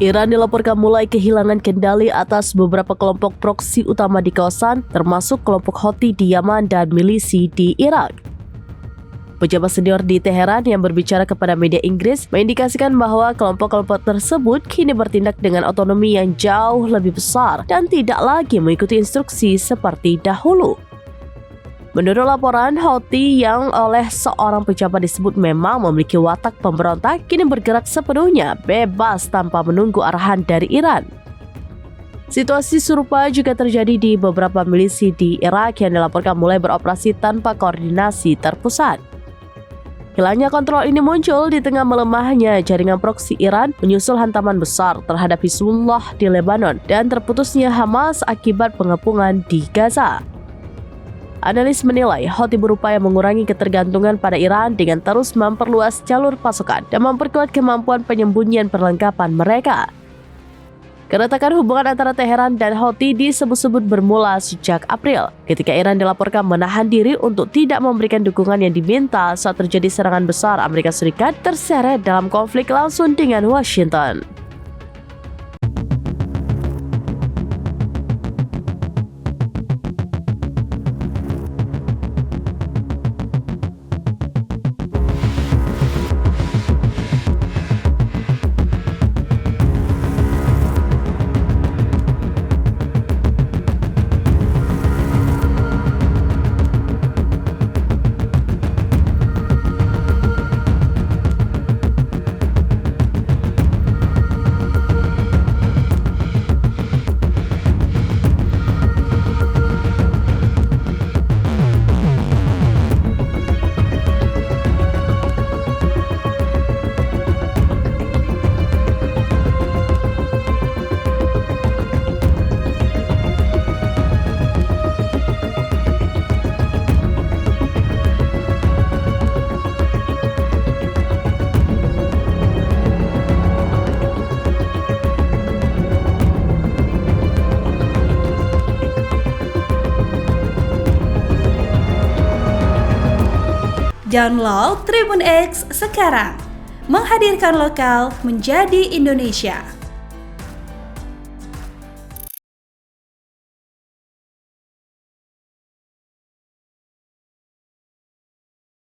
Iran dilaporkan mulai kehilangan kendali atas beberapa kelompok proksi utama di kawasan, termasuk kelompok Houthi di Yaman dan milisi di Irak. Pejabat senior di Teheran yang berbicara kepada media Inggris mengindikasikan bahwa kelompok-kelompok tersebut kini bertindak dengan otonomi yang jauh lebih besar dan tidak lagi mengikuti instruksi seperti dahulu. Menurut laporan, Houthi yang oleh seorang pejabat disebut memang memiliki watak pemberontak kini bergerak sepenuhnya bebas tanpa menunggu arahan dari Iran. Situasi serupa juga terjadi di beberapa milisi di Irak yang dilaporkan mulai beroperasi tanpa koordinasi terpusat. Hilangnya kontrol ini muncul di tengah melemahnya jaringan proksi Iran menyusul hantaman besar terhadap Hizbullah di Lebanon dan terputusnya Hamas akibat pengepungan di Gaza. Analis menilai Houthi berupaya mengurangi ketergantungan pada Iran dengan terus memperluas jalur pasokan dan memperkuat kemampuan penyembunyian perlengkapan mereka. Keretakan hubungan antara Teheran dan Houthi disebut-sebut bermula sejak April, ketika Iran dilaporkan menahan diri untuk tidak memberikan dukungan yang diminta saat terjadi serangan besar Amerika Serikat terseret dalam konflik langsung dengan Washington. Download Tribun X sekarang, menghadirkan lokal menjadi Indonesia.